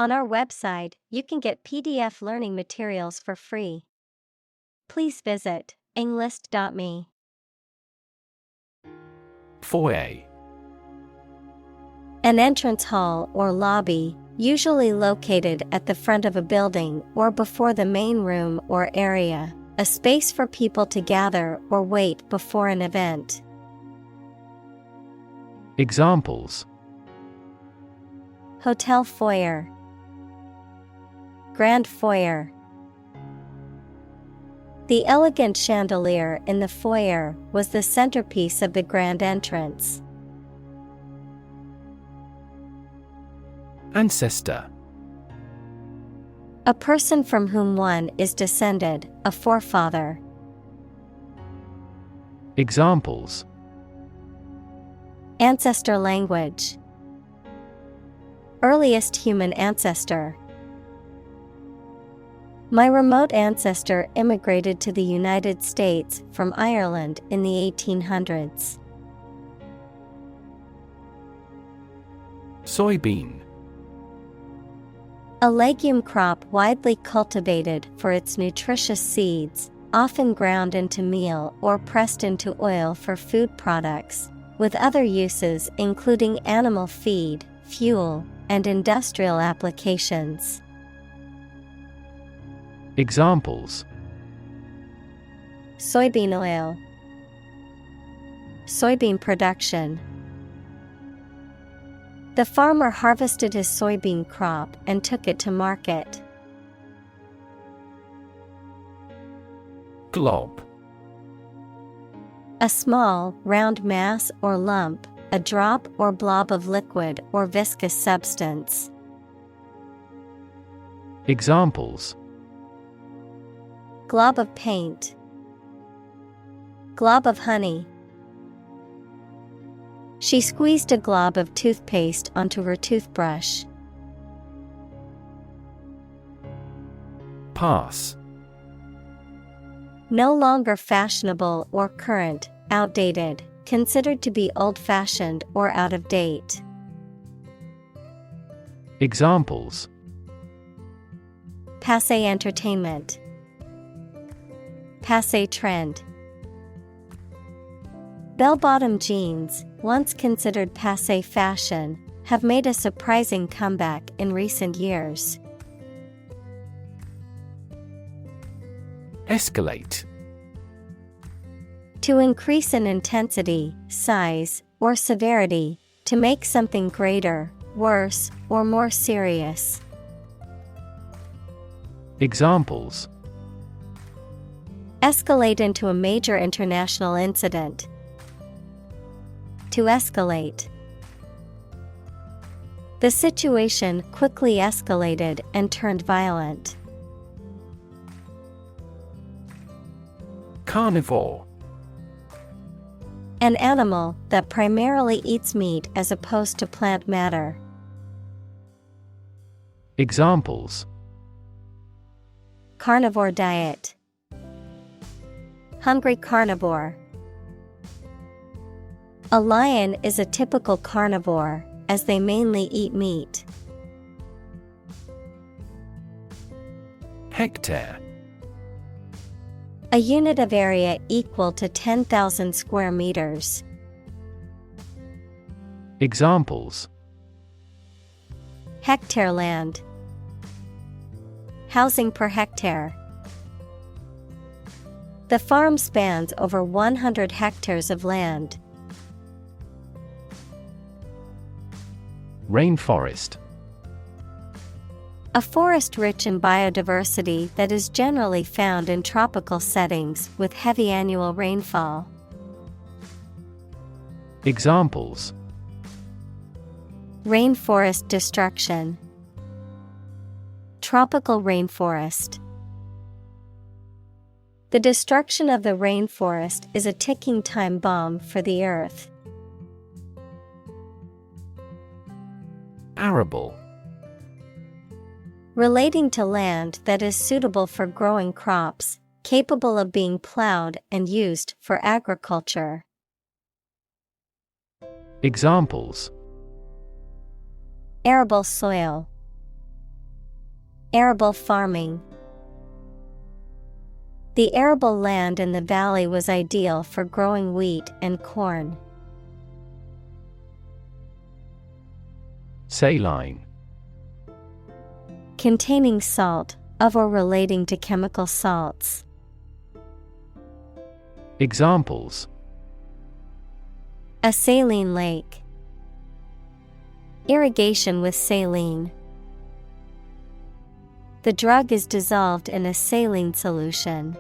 On our website, you can get PDF learning materials for free. Please visit englist.me. Foyer. An entrance hall or lobby, usually located at the front of a building or before the main room or area, a space for people to gather or wait before an event. Examples: Hotel foyer, grand foyer. The elegant chandelier in the foyer was the centerpiece of the grand entrance. Ancestor. A person from whom one is descended, a forefather. Examples: Ancestor language. Earliest human ancestor. My remote ancestor immigrated to the United States from Ireland in the 1800s. Soybean. A legume crop widely cultivated for its nutritious seeds, often ground into meal or pressed into oil for food products, with other uses including animal feed, fuel, and industrial applications. Examples: Soybean oil, soybean production. The farmer harvested his soybean crop and took it to market. Glob. A small, round mass or lump, a drop or blob of liquid or viscous substance. Examples: Glob of paint, glob of honey. She squeezed a glob of toothpaste onto her toothbrush. Pass. No longer fashionable or current, outdated, considered to be old-fashioned or out of date. Examples: Passé entertainment, passé trend. Bell-bottom jeans, once considered passé fashion, have made a surprising comeback in recent years. Escalate. To increase in intensity, size, or severity, to make something greater, worse, or more serious. Examples: Escalate into a major international incident. To escalate. The situation quickly escalated and turned violent. Carnivore. An animal that primarily eats meat as opposed to plant matter. Examples: Carnivore diet. Hungry carnivore. A lion is a typical carnivore, as they mainly eat meat. Hectare. A unit of area equal to 10,000 square meters. Examples: Hectare land. Housing per hectare. The farm spans over 100 hectares of land. Rainforest. A forest rich in biodiversity that is generally found in tropical settings with heavy annual rainfall. Examples: Rainforest destruction. Tropical rainforest. The destruction of the rainforest is a ticking time bomb for the earth. Arable. Relating to land that is suitable for growing crops, capable of being plowed and used for agriculture. Examples: Arable soil. Arable farming. The arable land in the valley was ideal for growing wheat and corn. Saline. Containing salt, of or relating to chemical salts. Examples: A saline lake. Irrigation with saline. The drug is dissolved in a saline solution.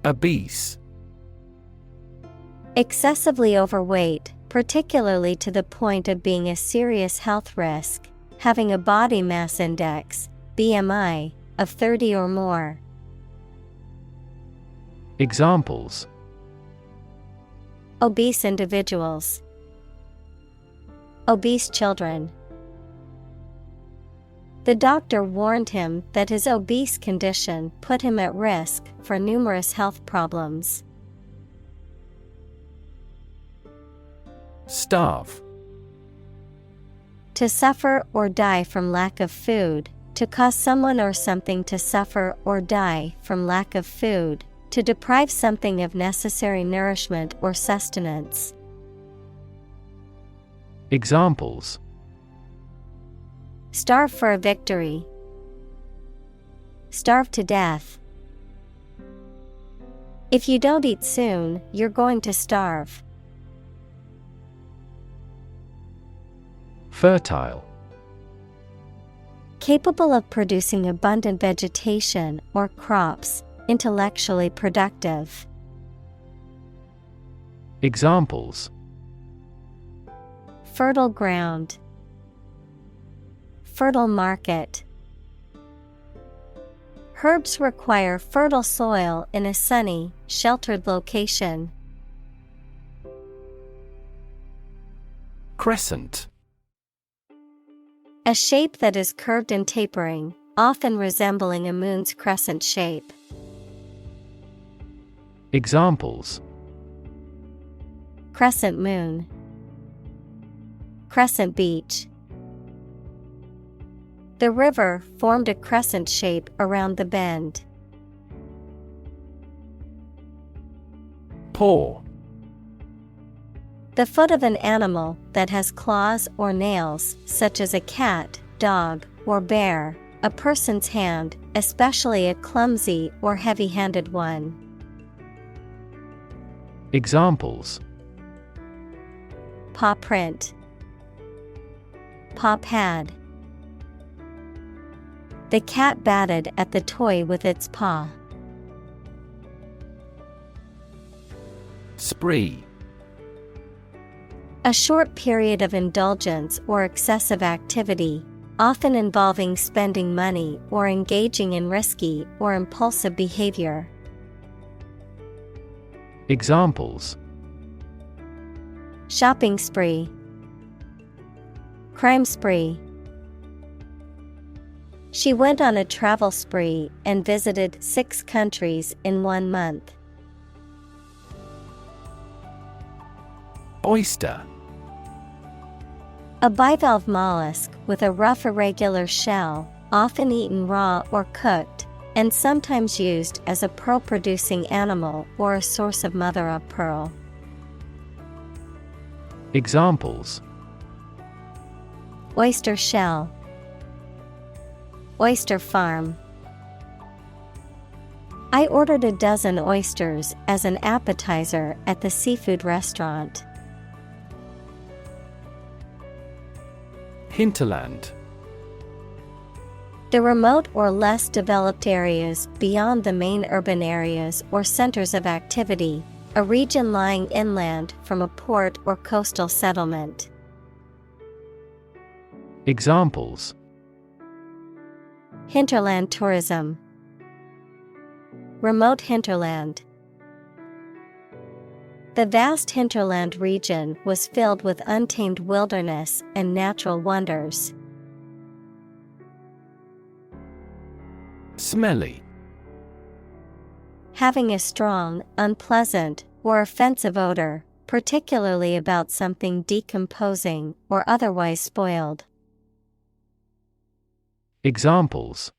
Obese. Excessively overweight, particularly to the point of being a serious health risk, having a body mass index, BMI, of 30 or more. Examples: Obese individuals. Obese children. The doctor warned him that his obese condition put him at risk for numerous health problems. Starve. To suffer or die from lack of food, to cause someone or something to suffer or die from lack of food, to deprive something of necessary nourishment or sustenance. Examples: Starve for a victory. Starve to death. If you don't eat soon, you're going to starve. Fertile. Capable of producing abundant vegetation or crops, intellectually productive. Examples: Fertile ground. Fertile market. Herbs require fertile soil in a sunny, sheltered location. Crescent. A shape that is curved and tapering, often resembling a moon's crescent shape. Examples: Crescent moon. Crescent beach. The river formed a crescent shape around the bend. Paw. The foot of an animal that has claws or nails, such as a cat, dog, or bear. A person's hand, especially a clumsy or heavy-handed one. Examples: Paw print. Paw pad. The cat batted at the toy with its paw. Spree. A short period of indulgence or excessive activity, often involving spending money or engaging in risky or impulsive behavior. Examples: Shopping spree. Crime spree. She went on a travel spree and visited 6 countries in 1 month. Oyster. A bivalve mollusk with a rough irregular shell, often eaten raw or cooked, and sometimes used as a pearl-producing animal or a source of mother-of-pearl. Examples: Oyster shell. Oyster farm. I ordered a dozen oysters as an appetizer at the seafood restaurant. Hinterland. The remote or less developed areas beyond the main urban areas or centers of activity, a region lying inland from a port or coastal settlement. Examples: Hinterland tourism. Remote hinterland. The vast hinterland region was filled with untamed wilderness and natural wonders. Smelly. Having a strong, unpleasant, or offensive odor, particularly about something decomposing or otherwise spoiled. Examples.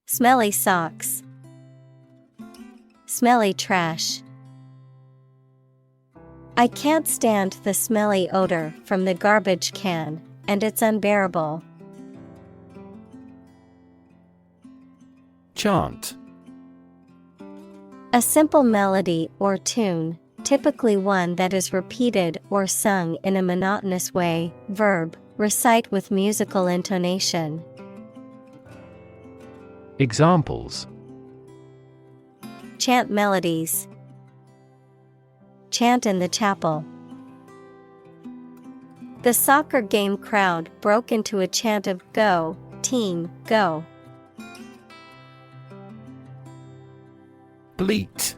Smelly socks. Smelly trash. I can't stand the smelly odor from the garbage can, and it's unbearable. Chant. A simple melody or tune, typically one that is repeated or sung in a monotonous way. Verb, recite with musical intonation. Examples. Chant melodies. Chant in the chapel. The soccer game crowd broke into a chant of "Go, team, go." Bleat.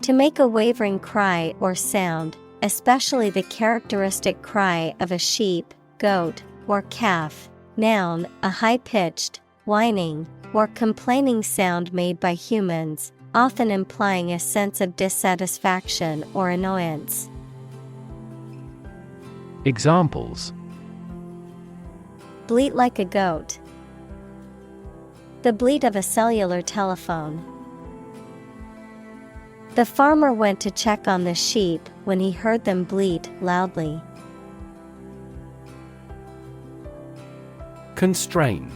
To make a wavering cry or sound, especially the characteristic cry of a sheep, goat, or calf. Noun, a high-pitched, whining, or complaining sound made by humans, often implying a sense of dissatisfaction or annoyance. Examples. Bleat like a goat. The bleat of a cellular telephone. The farmer went to check on the sheep when he heard them bleat loudly. Constrain.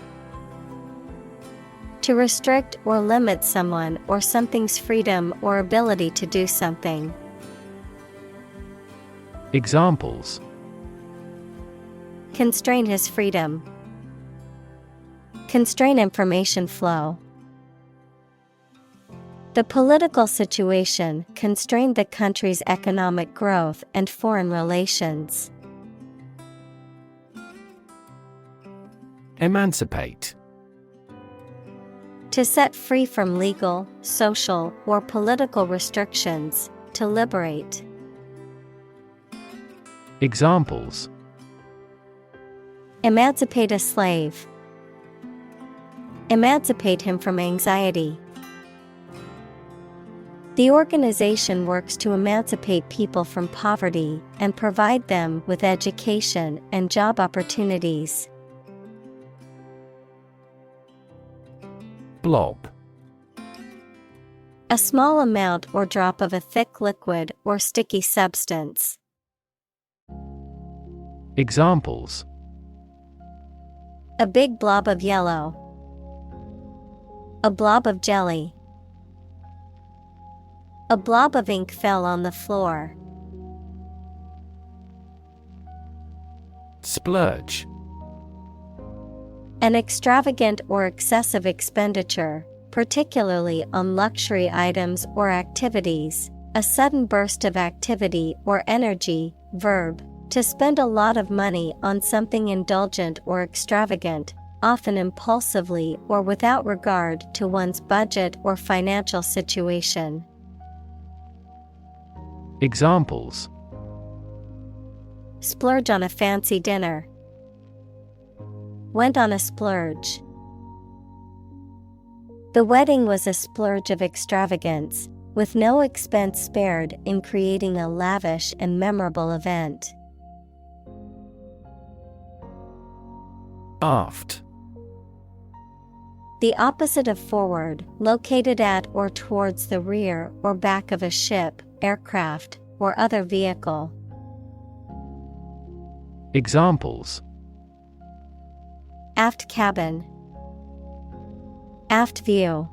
To restrict or limit someone or something's freedom or ability to do something. Examples. Constrain his freedom. Constrain information flow. The political situation constrained the country's economic growth and foreign relations. Emancipate. To set free from legal, social, or political restrictions, to liberate. Examples. Emancipate a slave. Emancipate him from anxiety. The organization works to emancipate people from poverty and provide them with education and job opportunities. Blob. A small amount or drop of a thick liquid or sticky substance. Examples. A big blob of yellow. A blob of jelly. A blob of ink fell on the floor. Splurge. An extravagant or excessive expenditure, particularly on luxury items or activities, a sudden burst of activity or energy. Verb, to spend a lot of money on something indulgent or extravagant, often impulsively or without regard to one's budget or financial situation. Examples. Splurge on a fancy dinner. Went on a splurge. The wedding was a splurge of extravagance, with no expense spared in creating a lavish and memorable event. Aft. The opposite of forward, located at or towards the rear or back of a ship, aircraft, or other vehicle. Examples. Aft cabin. Aft view.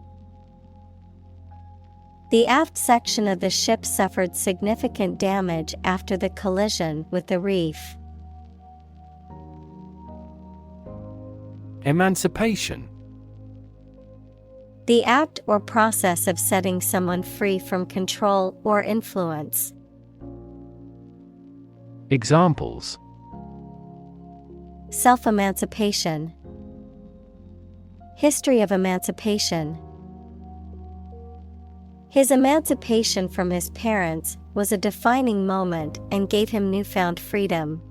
The aft section of the ship suffered significant damage after the collision with the reef. Emancipation. The act or process of setting someone free from control or influence. Examples. Self-emancipation. History of emancipation. His emancipation from his parents was a defining moment and gave him newfound freedom.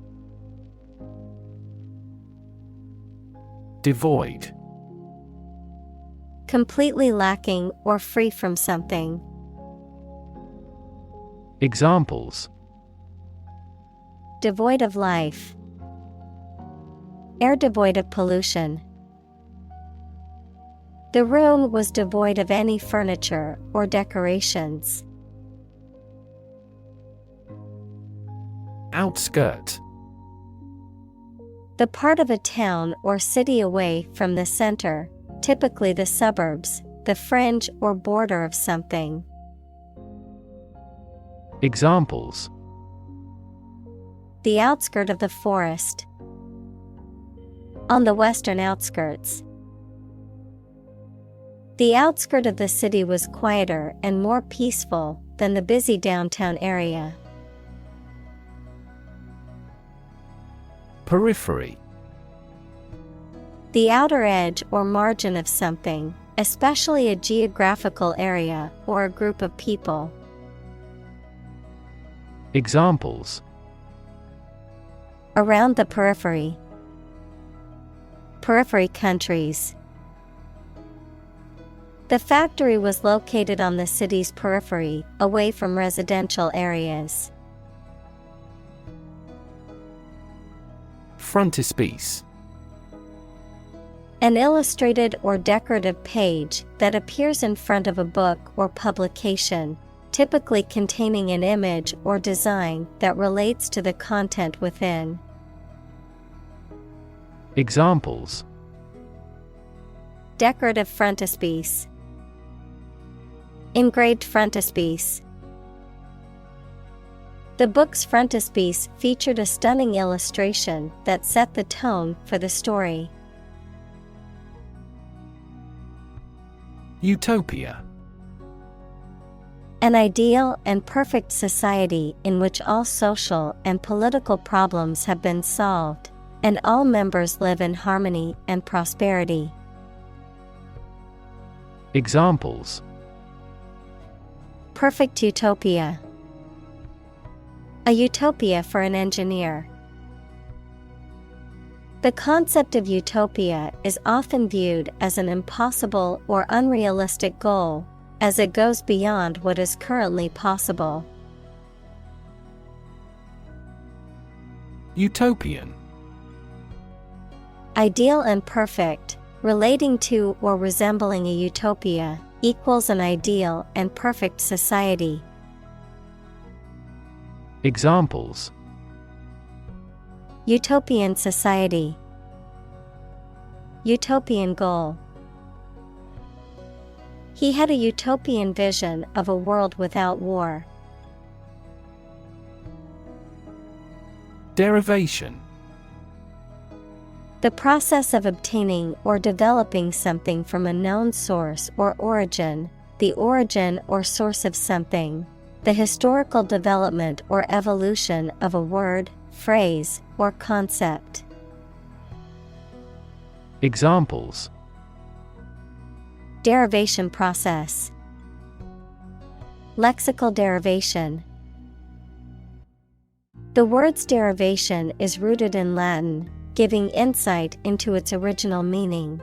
Devoid. Completely lacking or free from something. Examples. Devoid of life. Air devoid of pollution. The room was devoid of any furniture or decorations. Outskirt. The part of a town or city away from the center, typically the suburbs, the fringe or border of something. Examples: The outskirt of the forest. On the western outskirts. The outskirt of the city was quieter and more peaceful than the busy downtown area. Periphery. The outer edge or margin of something, especially a geographical area or a group of people. Examples: Around the periphery. Periphery countries. The factory was located on the city's periphery, away from residential areas. Frontispiece. An illustrated or decorative page that appears in front of a book or publication, typically containing an image or design that relates to the content within. Examples: Decorative frontispiece. Engraved frontispiece. The book's frontispiece featured a stunning illustration that set the tone for the story. Utopia. An ideal and perfect society in which all social and political problems have been solved, and all members live in harmony and prosperity. Examples: Perfect utopia. A utopia for an engineer. The concept of utopia is often viewed as an impossible or unrealistic goal, as it goes beyond what is currently possible. Utopian. Ideal and perfect, relating to or resembling a utopia, equals an ideal and perfect society. Examples: Utopian society. Utopian goal. He had a utopian vision of a world without war. Derivation. The process of obtaining or developing something from a known source or origin, the origin or source of something, the historical development or evolution of a word, phrase, or concept. Examples: Derivation process. Lexical derivation. The word's derivation is rooted in Latin, giving insight into its original meaning.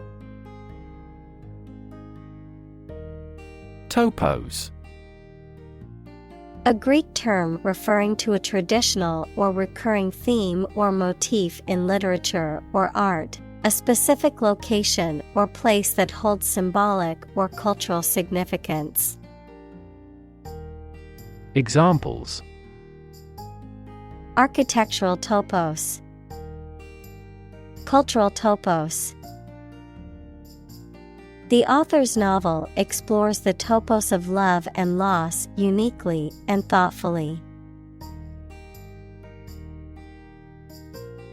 Topos. A Greek term referring to a traditional or recurring theme or motif in literature or art, a specific location or place that holds symbolic or cultural significance. Examples: Architectural topos. Cultural topos. The author's novel explores the topos of love and loss uniquely and thoughtfully.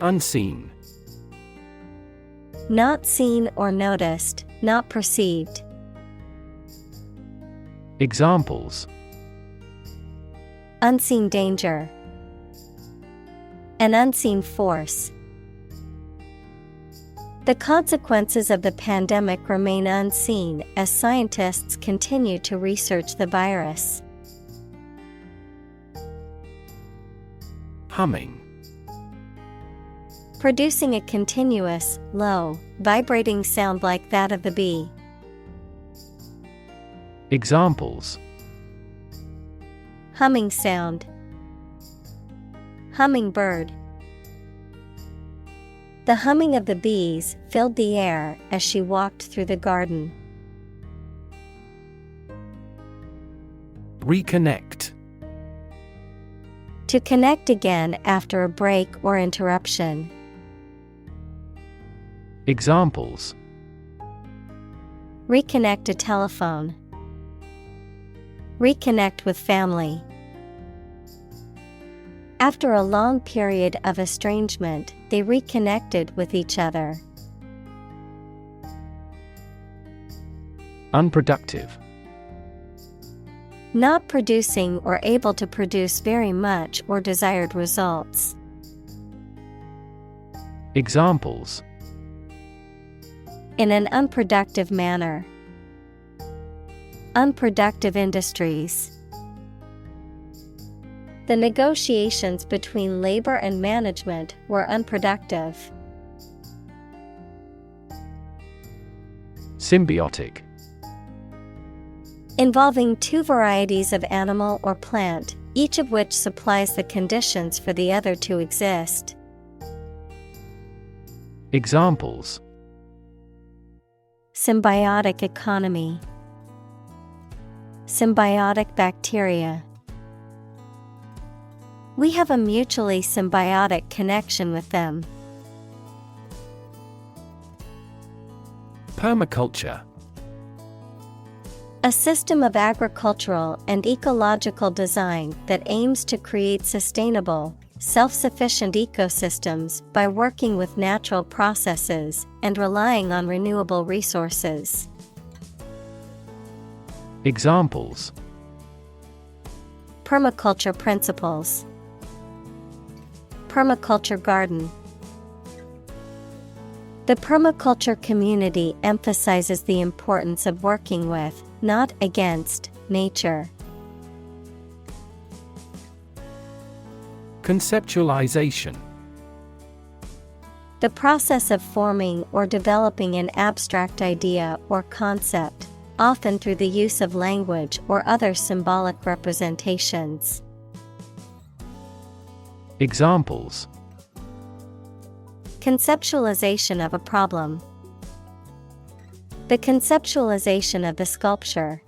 Unseen. Not seen or noticed, not perceived. Examples: Unseen danger. An unseen force. The consequences of the pandemic remain unseen as scientists continue to research the virus. Humming. Producing a continuous, low, vibrating sound like that of the bee. Examples: Humming sound. Hummingbird. The humming of the bees filled the air as she walked through the garden. Reconnect. To connect again after a break or interruption. Examples: Reconnect a telephone. Reconnect with family. After a long period of estrangement, they reconnected with each other. Unproductive. Not producing or able to produce very much or desired results. Examples: In an unproductive manner. Unproductive industries. The negotiations between labor and management were unproductive. Symbiotic. Involving two varieties of animal or plant, each of which supplies the conditions for the other to exist. Examples: Symbiotic economy. Symbiotic bacteria. We have a mutually symbiotic connection with them. Permaculture. A system of agricultural and ecological design that aims to create sustainable, self-sufficient ecosystems by working with natural processes and relying on renewable resources. Examples: Permaculture principles. Permaculture garden. The permaculture community emphasizes the importance of working with, not against, nature. Conceptualization. The process of forming or developing an abstract idea or concept, often through the use of language or other symbolic representations. Examples: Conceptualization of a problem. The conceptualization of the sculpture.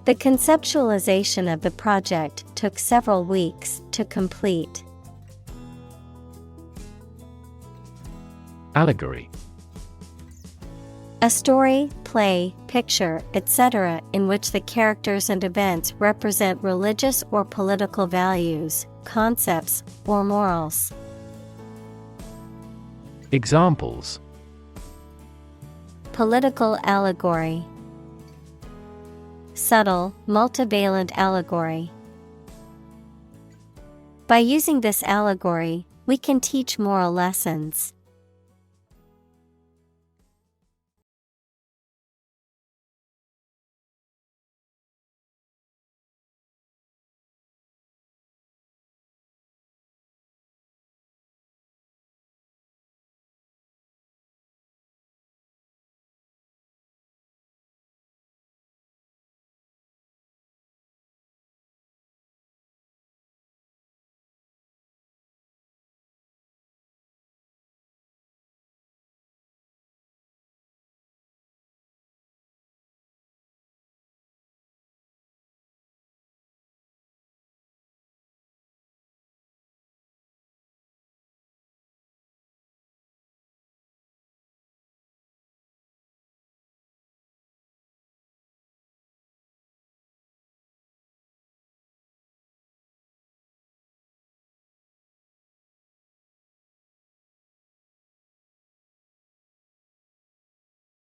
The conceptualization of the project took several weeks to complete. Allegory. A story, play, picture, etc., in which the characters and events represent religious or political values, concepts, or morals. Examples: Political allegory. Subtle, multivalent allegory. By using this allegory, we can teach moral lessons.